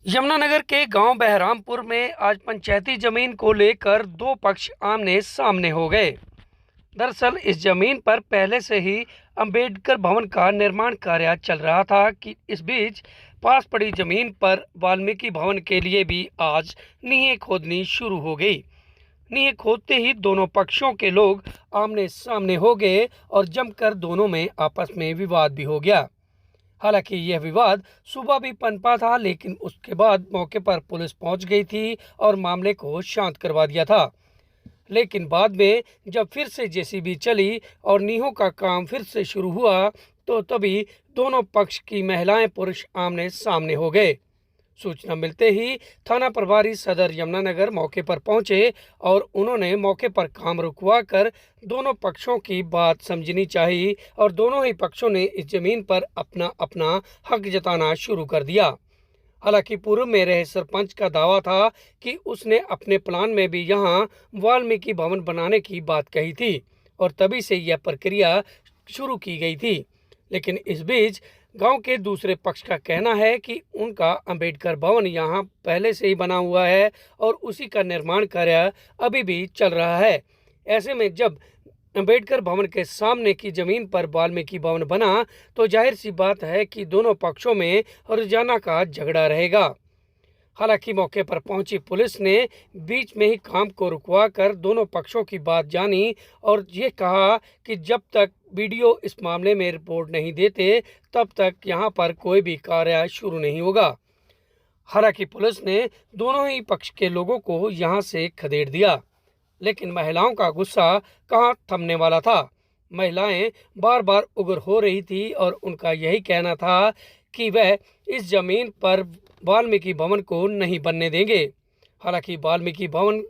यमुनानगर के गांव बहरामपुर में आज पंचायती जमीन को लेकर दो पक्ष आमने सामने हो गए। दरअसल इस जमीन पर पहले से ही अंबेडकर भवन का निर्माण कार्य चल रहा था कि इस बीच पास पड़ी जमीन पर वाल्मीकि भवन के लिए भी आज नींहें खोदनी शुरू हो गई। नींहें खोदते ही दोनों पक्षों के लोग आमने सामने हो गए और जमकर दोनों में आपस में विवाद भी हो गया। हालांकि यह विवाद सुबह भी पनपा था, लेकिन उसके बाद मौके पर पुलिस पहुंच गई थी और मामले को शांत करवा दिया था। लेकिन बाद में जब फिर से जेसीबी चली और नींहों का काम फिर से शुरू हुआ तो तभी दोनों पक्ष की महिलाएं पुरुष आमने सामने हो गए। सूचना मिलते ही थाना प्रभारी सदर यमुनानगर मौके पर पहुंचे और उन्होंने मौके पर काम रुकवा कर दोनों पक्षों की बात समझनी चाहिए और दोनों ही पक्षों ने इस जमीन पर अपना अपना हक जताना शुरू कर दिया। हालांकि पूर्व में रहे सरपंच का दावा था कि उसने अपने प्लान में भी यहां वाल्मीकि भवन बनाने की बात कही थी और तभी से यह प्रक्रिया शुरू की गई थी। लेकिन इस बीच गांव के दूसरे पक्ष का कहना है कि उनका अंबेडकर भवन यहां पहले से ही बना हुआ है और उसी का निर्माण कार्य अभी भी चल रहा है। ऐसे में जब अंबेडकर भवन के सामने की जमीन पर वाल्मीकि भवन बना तो जाहिर सी बात है कि दोनों पक्षों में रोजाना का झगड़ा रहेगा। हालांकि मौके पर पहुंची पुलिस ने बीच में ही काम को रुकवा कर दोनों पक्षों की बात जानी और ये कहा कि जब तक वीडियो इस मामले में रिपोर्ट नहीं देते तब तक यहां पर कोई भी कार्य शुरू नहीं होगा। हालांकि पुलिस ने दोनों ही पक्ष के लोगों को यहां से खदेड़ दिया, लेकिन महिलाओं का गुस्सा कहां थमने वाला था। महिलाएं बार बार उग्र हो रही थी और उनका यही कहना था कि वह इस जमीन पर वाल्मीकि भवन को नहीं बनने देंगे। हालांकि वाल्मीकि भवन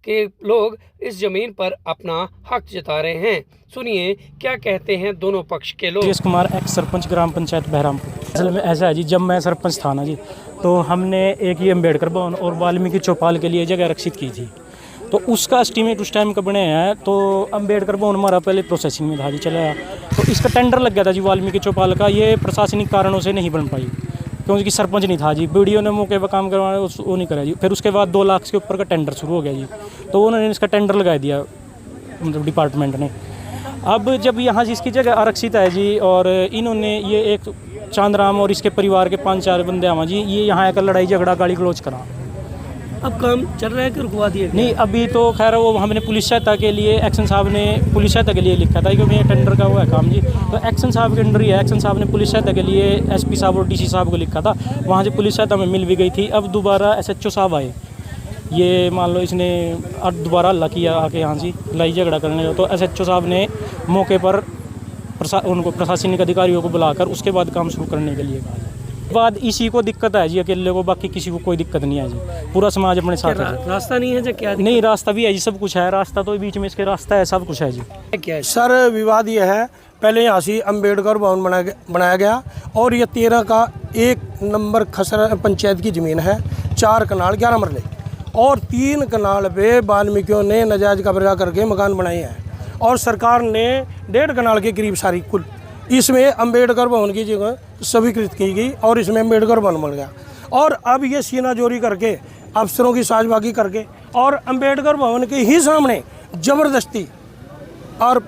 के लोग इस जमीन पर अपना हक जता रहे हैं। सुनिए क्या कहते हैं दोनों पक्ष के लोग। राजेश कुमार, एक्स सरपंच ग्राम पंचायत बहरामपुर। असल में ऐसा है जी, जब मैं सरपंच था ना जी, तो हमने एक ही अंबेडकर भवन और वाल्मीकि चौपाल के लिए जगह आरक्षित की थी। तो उसका एस्टीमेट उस टाइम का बने हैं। तो अंबेडकर भवन हमारा पहले प्रोसेसिंग में था जी, चला। तो इसका टेंडर लग गया था जी वाल्मीकि चौपाल का। ये प्रशासनिक कारणों से नहीं बन पाई क्योंकि सरपंच नहीं था जी। वीडियो ने मौके पर काम करवाना वो नहीं करा जी। फिर उसके बाद 2 लाख के ऊपर का टेंडर शुरू हो गया जी, तो उन्होंने इसका टेंडर लगा दिया, मतलब डिपार्टमेंट ने। अब जब यहाँ जिसकी जगह आरक्षित है जी और इन्होंने ये एक चांदराम और इसके परिवार के 5-4 बंदे आवा जी, ये यहाँ आकर लड़ाई झगड़ा गाली गलौज करा। अब काम चल रहा है कि रुकवा दिए? नहीं, अभी तो खैर वो हमने पुलिस सहायता के लिए एक्शन साहब ने पुलिस सहायता के लिए लिखा था क्योंकि ये टेंडर का हुआ है काम जी, तो एक्शन साहब के अंडर ही है। एक्शन साहब ने पुलिस सहायता के लिए एसपी साहब और डीसी साहब को लिखा था, वहाँ से पुलिस सहायता में मिल भी गई थी। अब दोबारा एसएचओ साहब आए, ये मान लो इसने दोबारा हल्ला किया आके यहाँ से लड़ाई झगड़ा करने का, तो एसएचओ साहब ने मौके पर उनको प्रशासनिक अधिकारियों को बुलाकर उसके बाद काम शुरू करने के लिए कहा। बाद इसी को दिक्कत है जी अकेले को, बाकी किसी को कोई दिक्कत नहीं है जी। पूरा समाज अपने साथ है। रास्ता नहीं है क्या? नहीं, रास्ता भी है जी, सब कुछ है। रास्ता तो बीच में इसके रास्ता है, सब कुछ है जी। क्या है सर? विवाद यह है, पहले यहाँ से अंबेडकर भवन बनाया गया और ये 13 का 1 नंबर खसरा पंचायत की ज़मीन है। 4 कनाल 11 मरले और 3 कनाल पे वाल्मीकियों ने नाजायज कब्जा करके मकान बनाए हैं और सरकार ने 1.5 कनाल के करीब सारी कुल इसमें अंबेडकर भवन की जगह स्वीकृत की गई और इसमें अंबेडकर भवन बन गया। और अब ये सीना जोरी करके अफसरों की साझबागी करके और अंबेडकर भवन के ही सामने ज़बरदस्ती और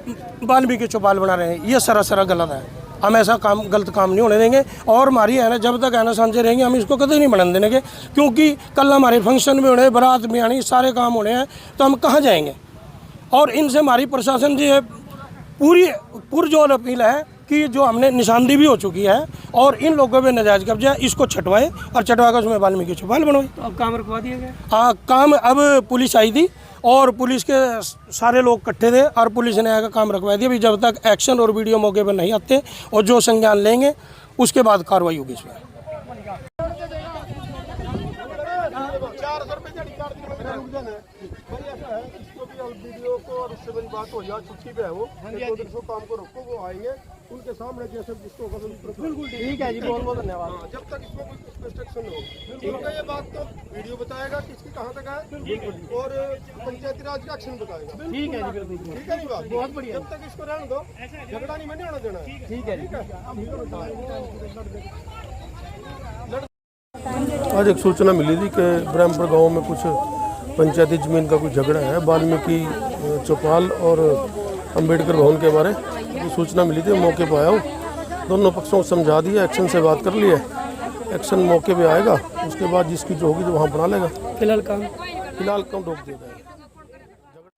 वाल्मीकि चौपाल बना रहे हैं। ये सरासर गलत है। हम ऐसा गलत काम नहीं होने देंगे और हमारी है ना, जब तक है ना सांझे रहेंगे हम इसको कभी नहीं बनने देंगे, क्योंकि कल हमारे फंक्शन भी होने, बारात में आनी, सारे काम होने हैं, तो हम कहाँ जाएंगे। और इनसे हमारी प्रशासन जी पूरी पुरजोर अपील है कि जो हमने निशानदेही भी हो चुकी है और इन लोगों पे नाजायज कब्जा इसको छटवाए और छटवाकर उसमें वाल्मीकि चौपाल बनवाए। तो अब काम रुकवा दिया गया? हाँ, काम अब पुलिस आई थी और पुलिस के सारे लोग इकट्ठे थे और पुलिस ने आकर काम रखवा दिया। अभी जब तक एक्शन और वीडियो मौके पर नहीं आते और जो संज्ञान लेंगे उसके बाद कार्रवाई होगी इसमें। वीडियो को और उससे मेरी बात हो जाए, छुट्टी पे है वो, काम को रोको, वो आएंगे उनके सामने जैसे जिसको बिल्कुल ठीक है जी, बहुत बहुत धन्यवाद। जब तक इसमें कुछ इंस्ट्रक्शन हो ठीक है, ये बात तो वीडियो बताएगा किसकी कहाँ तक है और पंचायती राज का एक्शन बताएगा। ठीक है जी, बिल्कुल ठीक है नहीं बात, बहुत बढ़िया। जब तक इसको रहने दो, झगड़ा नहीं मैंने होना देना। ठीक है, ठीक है। आज एक सूचना मिली थी कि ब्रह्मपुर गांव में कुछ पंचायती ज़मीन का कुछ झगड़ा है वाल्मीकि चौपाल और अंबेडकर भवन के बारे में सूचना मिली थी। मौके पर आया हूँ, दोनों पक्षों को समझा दिया, एक्शन से बात कर लिया। एक्शन मौके पे आएगा, उसके बाद जिसकी जो होगी तो वहाँ बना लेगा। फिलहाल काम रोक दिया जाएगा।